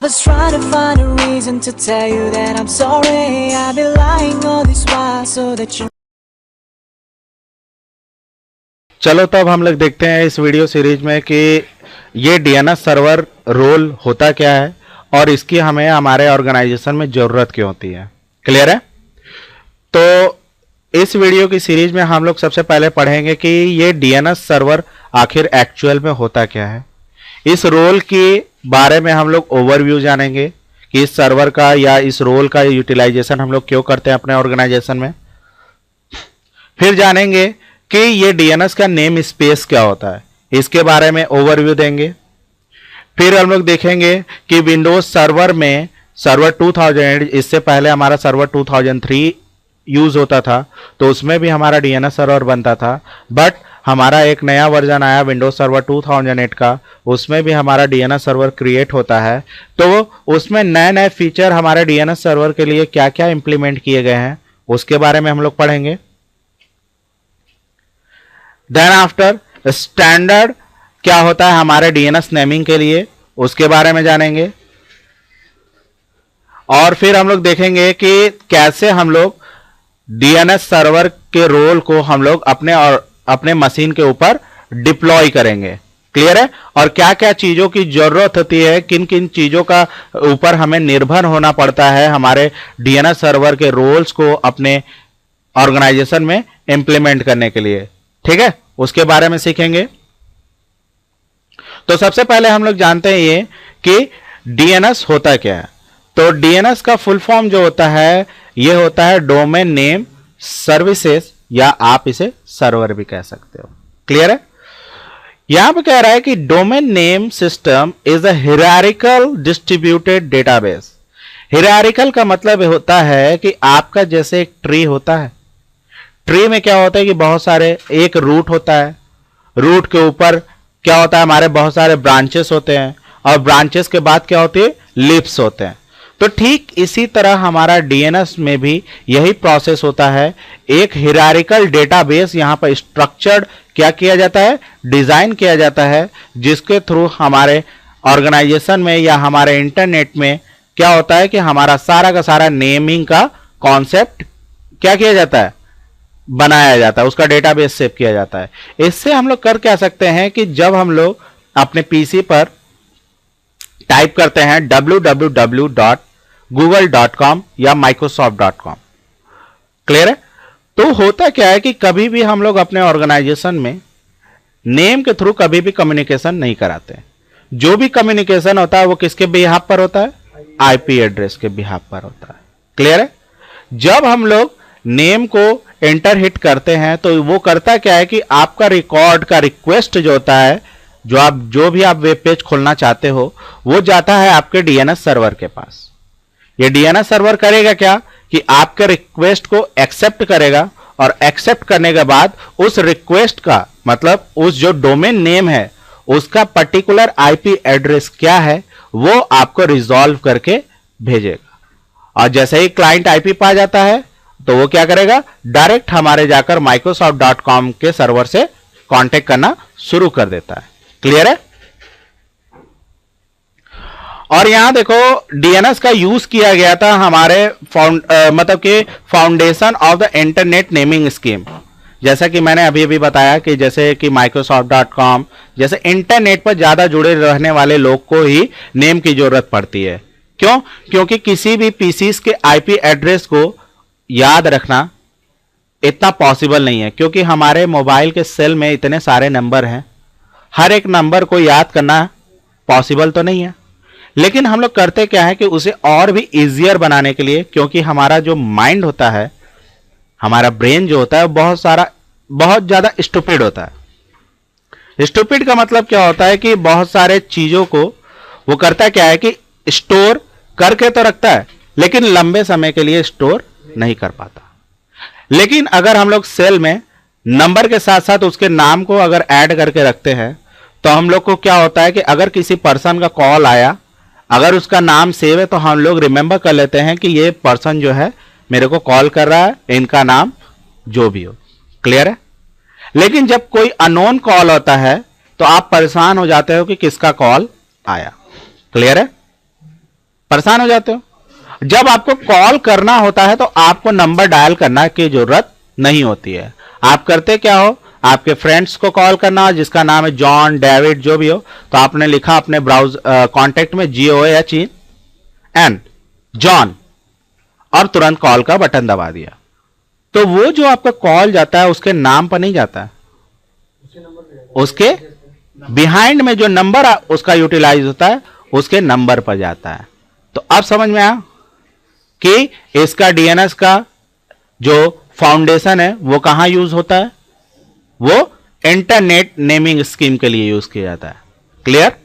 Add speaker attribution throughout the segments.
Speaker 1: was trying to find a reason to tell you that I'm sorry. I've been lying all this while so that you.
Speaker 2: चलो तो अब हम लोग देखते हैं इस वीडियो सीरीज में कि ये डीएनएस सर्वर रोल होता क्या है और इसकी हमें हमारे ऑर्गेनाइजेशन में ज़रूरत क्यों होती है। क्लियर है? तो इस वीडियो की सीरीज में हम लोग सबसे पहले पढ़ेंगे कि ये डीएनएस सर्वर आखिर एक्चुअल में होता क्या है। इस रोल के बारे में हम लोग ओवरव्यू जानेंगे कि इस सर्वर का या इस रोल का यूटिलाइजेशन हम लोग क्यों करते हैं अपने ऑर्गेनाइजेशन में। फिर जानेंगे कि ये डीएनएस का नेम स्पेस क्या होता है, इसके बारे में ओवरव्यू देंगे। फिर हम लोग देखेंगे कि विंडोज सर्वर में सर्वर 2000, इससे पहले हमारा सर्वर 2003 यूज होता था, तो उसमें भी हमारा डीएनएस सर्वर बनता था। बट हमारा एक नया वर्जन आया विंडोज सर्वर 2008 का, उसमें भी हमारा डीएनएस सर्वर क्रिएट होता है। तो उसमें नए नए फीचर हमारे डीएनएस सर्वर के लिए क्या क्या इंप्लीमेंट किए गए हैं उसके बारे में हम लोग पढ़ेंगे। देन आफ्टर स्टैंडर्ड क्या होता है हमारे डीएनएस नेमिंग के लिए, उसके बारे में जानेंगे। और फिर हम लोग देखेंगे कि कैसे हम लोग डीएनएस सर्वर के रोल को हम लोग अपने मशीन के ऊपर डिप्लॉय करेंगे। क्लियर है? और क्या क्या चीजों की जरूरत होती है, किन किन चीजों का ऊपर हमें निर्भर होना पड़ता है हमारे डीएनएस सर्वर के रोल्स को अपने ऑर्गेनाइजेशन में इंप्लीमेंट करने के लिए। ठीक है, उसके बारे में सीखेंगे। तो सबसे पहले हम लोग जानते हैं ये कि डीएनएस होता क्या है। तो डीएनएस का फुल फॉर्म जो होता है ये होता है डोमेन नेम सर्विसेज, या आप इसे सर्वर भी कह सकते हो। क्लियर है? यहां पे कह रहा है कि domain name system is a hierarchical distributed database. Hierarchical का मतलब होता है कि आपका जैसे एक ट्री होता है, ट्री में क्या होता है कि बहुत सारे, एक रूट होता है, रूट के ऊपर क्या होता है हमारे बहुत सारे ब्रांचेस होते हैं, और ब्रांचेस के बाद क्या होती है, लीव्स होते हैं। तो ठीक इसी तरह हमारा डीएनएस में भी यही प्रोसेस होता है। एक हिरारिकल डेटाबेस यहां पर स्ट्रक्चर्ड क्या किया जाता है, डिजाइन किया जाता है, जिसके थ्रू हमारे ऑर्गेनाइजेशन में या हमारे इंटरनेट में क्या होता है कि हमारा सारा का सारा नेमिंग का कॉन्सेप्ट क्या किया जाता है, बनाया जाता है, उसका डेटाबेस सेव किया जाता है। इससे हम लोग कर क्या सकते हैं कि जब हम लोग अपने पीसी पर टाइप करते हैं www.google.com या microsoft.com, क्लियर है? तो होता क्या है कि कभी भी हम लोग अपने ऑर्गेनाइजेशन में नेम के थ्रू कभी भी कम्युनिकेशन नहीं कराते। जो भी कम्युनिकेशन होता है वो किसके बिहाफ पर होता है, आईपी एड्रेस के बिहाफ पर होता है। क्लियर है? जब हम लोग नेम को एंटर हिट करते हैं तो वो करता क्या है कि आपका रिकॉर्ड का रिक्वेस्ट जो होता है, जो भी आप वेब पेज खोलना चाहते हो, वो जाता है आपके डीएनएस सर्वर के पास। ये डीएनएस सर्वर करेगा क्या कि आपके रिक्वेस्ट को एक्सेप्ट करेगा, और एक्सेप्ट करने के बाद उस रिक्वेस्ट का मतलब उस जो डोमेन नेम है उसका पर्टिकुलर आईपी एड्रेस क्या है वो आपको रिजॉल्व करके भेजेगा। और जैसे ही क्लाइंट आईपी पा जाता है तो वो क्या करेगा, डायरेक्ट हमारे जाकर microsoft.com के सर्वर से कांटेक्ट करना शुरू कर देता है। क्लियर है? और यहां देखो डीएनएस का यूज किया गया था हमारे मतलब कि foundation of the internet naming scheme. जैसा कि मैंने अभी अभी बताया कि जैसे कि microsoft.com जैसे इंटरनेट पर ज्यादा जुड़े रहने वाले लोग को ही नेम की जरूरत पड़ती है। क्यों? क्योंकि किसी भी पीसीस के आईपी एड्रेस को याद रखना इतना पॉसिबल नहीं है, क्योंकि हमारे मोबाइल के सेल में इतने सारे नंबर हैं, हर एक नंबर को याद करना पॉसिबल तो नहीं है। लेकिन हम लोग करते क्या है कि उसे और भी इजियर बनाने के लिए, क्योंकि हमारा जो माइंड होता है, हमारा ब्रेन जो होता है बहुत ज्यादा स्टूपिड होता है। स्टूपिड का मतलब क्या होता है कि बहुत सारे चीजों को वो करता क्या है कि स्टोर करके तो रखता है लेकिन लंबे समय के लिए स्टोर नहीं कर पाता। लेकिन अगर हम लोग सेल में नंबर के साथ साथ उसके नाम को अगर ऐड करके रखते हैं तो हम लोग को क्या होता है कि अगर किसी पर्सन का कॉल आया, अगर उसका नाम सेव है तो हम लोग रिमेंबर कर लेते हैं कि ये पर्सन जो है मेरे को कॉल कर रहा है, इनका नाम जो भी हो। क्लियर है? लेकिन जब कोई अननोन कॉल होता है तो आप परेशान हो जाते हो कि किसका कॉल आया। क्लियर है? परेशान हो जाते हो। जब आपको कॉल करना होता है तो आपको नंबर डायल करना की जरूरत नहीं होती है। आप करते क्या हो, आपके फ्रेंड्स को कॉल करना जिसका नाम है जॉन, डेविड, जो भी हो, तो आपने लिखा अपने ब्राउज कॉन्टेक्ट में GOHN जॉन और तुरंत कॉल का बटन दबा दिया। तो वो जो आपका कॉल जाता है उसके नाम पर नहीं जाता है, उसके बिहाइंड में जो नंबर उसका यूटिलाइज होता है उसके नंबर पर जाता है। तो अब समझ में आया कि इसका DNS का जो फाउंडेशन है वो कहां यूज होता है, वो इंटरनेट नेमिंग स्कीम के लिए यूज किया जाता है। क्लियर?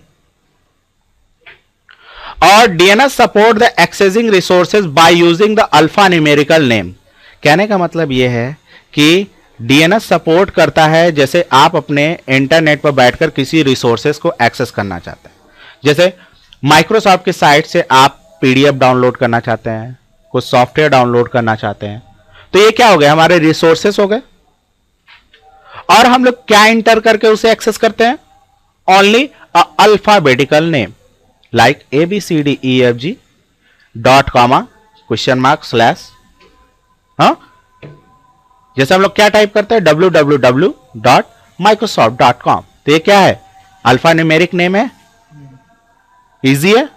Speaker 2: और DNS support the accessing resources by using the alpha numerical name. कहने का मतलब यह है कि DNS सपोर्ट करता है जैसे आप अपने इंटरनेट पर बैठकर किसी रिसोर्सेज को एक्सेस करना चाहते हैं। जैसे माइक्रोसॉफ्ट की साइट से आप PDF डाउनलोड करना चाहते हैं, कुछ सॉफ्टवेयर डाउनलोड करना चाहते हैं, तो ये क्या हो गए, हमारे रिसोर्सेस हो गए। और हम लोग क्या इंटर करके उसे एक्सेस करते हैं, only alphabetical name like ABCDEFG dot comma question mark slash. हाँ, जैसे हम लोग क्या टाइप करते हैं www.microsoft.com, तो ये क्या है, अल्फा न्यूमेरिक नेम है, इजी है।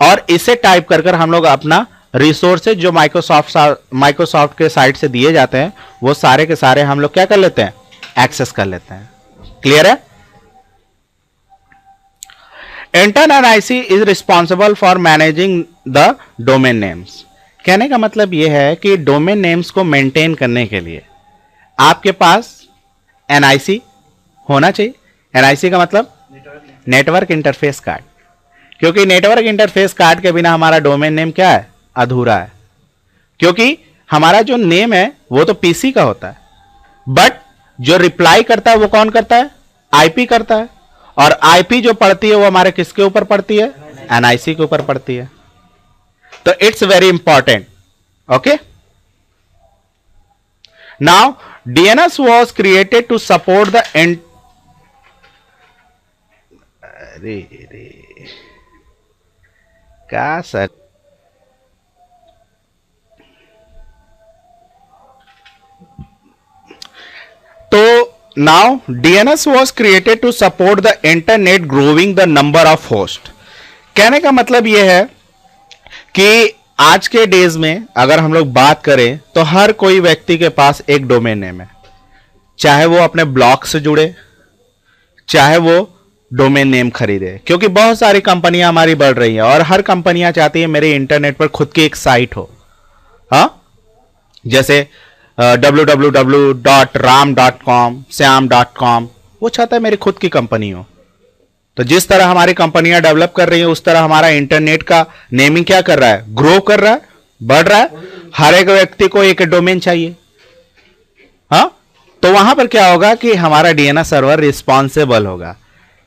Speaker 2: और इसे टाइप कर हम लोग अपना रिसोर्सेज जो माइक्रोसॉफ्ट के साइट से दिए जाते हैं वो सारे के सारे हम लोग क्या कर लेते हैं, एक्सेस कर लेते हैं। क्लियर है? Internet IC is responsible for managing the domain names. कहने का मतलब यह है कि डोमेन नेम्स को मेंटेन करने के लिए आपके पास NIC होना चाहिए। NIC का मतलब नेटवर्क इंटरफेस कार्ड, क्योंकि नेटवर्क इंटरफेस कार्ड के बिना हमारा डोमेन नेम क्या है, अधूरा है। क्योंकि हमारा जो नेम है वो तो PC का होता है, बट जो रिप्लाई करता है वो कौन करता है, IP करता है। और IP जो पढ़ती है वो हमारे किसके ऊपर पढ़ती है, NIC के ऊपर पढ़ती है। तो it's very important. Okay, now DNS was created to support the क्या सर, तो now DNS was created to support the internet growing the number of host। कहने का मतलब यह है कि आज के डेज में अगर हम लोग बात करें तो हर कोई व्यक्ति के पास एक डोमेन नेम है, चाहे वो अपने ब्लॉग से जुड़े, चाहे वो डोमेन नेम खरीदे। क्योंकि बहुत सारी कंपनियां हमारी बढ़ रही हैं और हर कंपनियां चाहती है मेरे इंटरनेट पर खुद की एक साइट हो। हाँ, जैसे www.ram.com, श्याम.com, वो चाहता है मेरी खुद की कंपनी हो। तो जिस तरह हमारी कंपनियां डेवलप कर रही हैं उस तरह हमारा इंटरनेट का नेमिंग क्या कर रहा है, ग्रो कर रहा है, बढ़ रहा है। हर एक व्यक्ति को एक डोमेन चाहिए। हाँ, तो वहां पर क्या होगा कि हमारा DNS सर्वर रिस्पॉन्सिबल होगा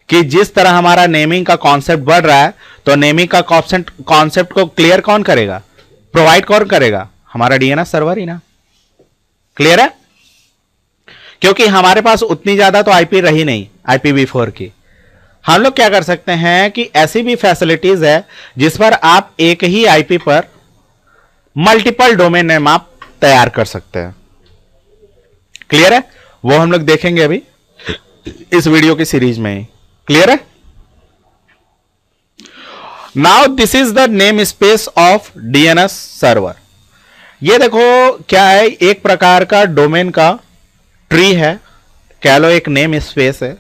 Speaker 2: कि जिस तरह हमारा नेमिंग का कॉन्सेप्ट बढ़ रहा है तो नेमिंग का कॉन्सेप्ट को क्लियर कौन करेगा, प्रोवाइड कौन करेगा, हमारा DNS सर्वर ही ना। क्लियर है? क्योंकि हमारे पास उतनी ज्यादा तो IP रही नहीं IPv4 की। हम लोग क्या कर सकते हैं कि ऐसी भी फैसिलिटीज है जिस पर आप एक ही IP पर मल्टीपल डोमेन नेम आप तैयार कर सकते हैं। क्लियर है? वो हम लोग देखेंगे अभी इस वीडियो की सीरीज में ही। क्लियर है? Now this is the name space of DNS server. ये देखो क्या है, एक प्रकार का डोमेन का ट्री है, कह लो एक नेम स्पेस है।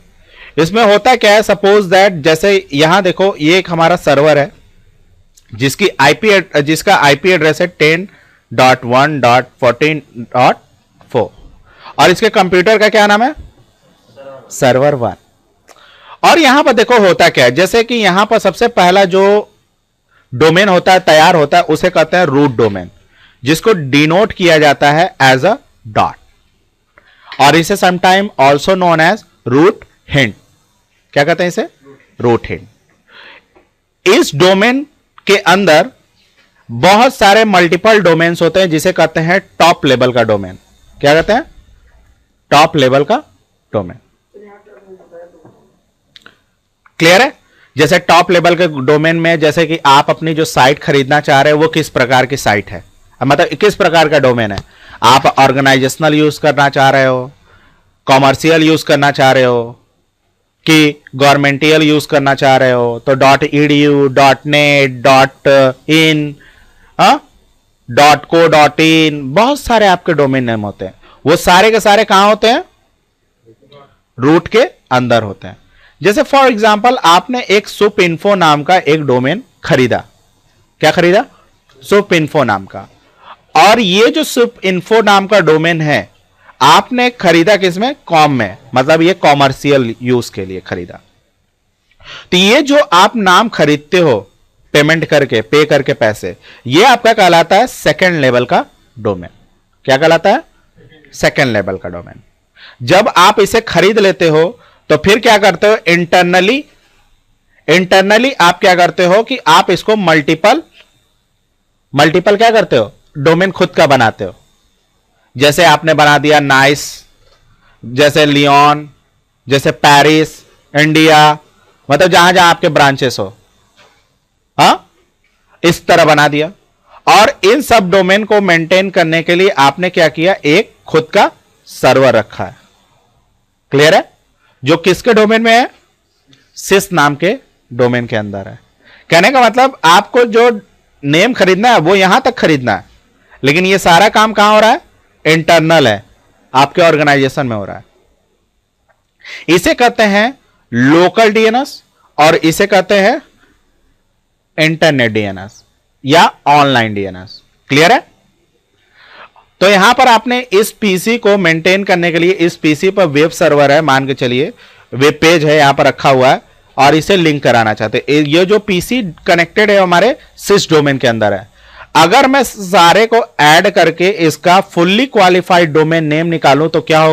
Speaker 2: इसमें होता क्या है, सपोज दैट जैसे यहां देखो ये एक हमारा सर्वर है जिसका IP एड्रेस है 10.1.14.4 और इसके कंप्यूटर का क्या नाम है, सर्वर 1। और यहां पर देखो होता क्या है, जैसे कि यहां पर सबसे पहला जो डोमेन होता है, तैयार होता है, उसे कहते हैं रूट डोमेन, जिसको डिनोट किया जाता है एज अ डॉट, और इसे sometime also known as root hint. क्या कहते हैं इसे, रूट हिंट। इस डोमेन के अंदर बहुत सारे मल्टीपल डोमेन्स होते हैं जिसे कहते हैं टॉप लेवल का डोमेन। क्या कहते हैं, टॉप लेवल का डोमेन। क्लियर है? जैसे टॉप लेवल के डोमेन में, जैसे कि आप अपनी जो साइट खरीदना चाह रहे हो वो किस प्रकार की साइट है, मतलब किस प्रकार का डोमेन है। आप ऑर्गेनाइजेशनल यूज करना चाह रहे हो, कॉमर्शियल यूज करना चाह रहे हो, कि गवर्नमेंटियल यूज करना चाह रहे हो, तो .edu, .net, .in, .co.in, बहुत सारे आपके डोमेन नेम होते हैं। वो सारे के सारे कहां होते हैं, रूट के अंदर होते हैं। जैसे फॉर एग्जांपल आपने एक सुप इन्फो नाम का एक डोमेन खरीदा, क्या खरीदा, सुप इन्फो नाम का, और ये जो सुप इन्फो नाम का डोमेन है आपने खरीदा किसमें, कॉम में, मतलब ये कॉमर्शियल यूज के लिए खरीदा। तो ये जो आप नाम खरीदते हो पेमेंट करके, पे करके पैसे, ये आपका कहलाता है सेकंड लेवल का डोमेन। क्या कहलाता है, सेकंड लेवल का डोमेन। जब आप इसे खरीद लेते हो तो फिर क्या करते हो, इंटरनली आप क्या करते हो कि आप इसको मल्टीपल क्या करते हो, डोमेन खुद का बनाते हो। जैसे आपने बना दिया नाइस, जैसे लियोन, जैसे पेरिस, इंडिया, मतलब जहां जहां आपके ब्रांचेस हो, इस तरह बना दिया। और इन सब डोमेन को मेंटेन करने के लिए आपने क्या किया, एक खुद का सर्वर रखा है। क्लियर है, जो किसके डोमेन में है, सिस नाम के डोमेन के अंदर है। कहने का मतलब आपको जो नेम खरीदना है वो यहां तक खरीदना है, लेकिन ये सारा काम कहां हो रहा है, इंटरनल है, आपके ऑर्गेनाइजेशन में हो रहा है। इसे कहते हैं लोकल डीएनएस और इसे कहते हैं इंटरनेट डीएनएस या ऑनलाइन डीएनएस। क्लियर है। तो यहां पर आपने इस पीसी को मेंटेन करने के लिए, इस पीसी पर वेब सर्वर है, मान के चलिए वेब पेज है यहां पर रखा हुआ है, और इसे लिंक कराना चाहते हैं। ये जो पीसी कनेक्टेड है हमारे सिस डोमेन के अंदर है। अगर मैं सारे को ऐड करके इसका फुल्ली क्वालिफाइड डोमेन नेम निकालूं तो क्या होगा,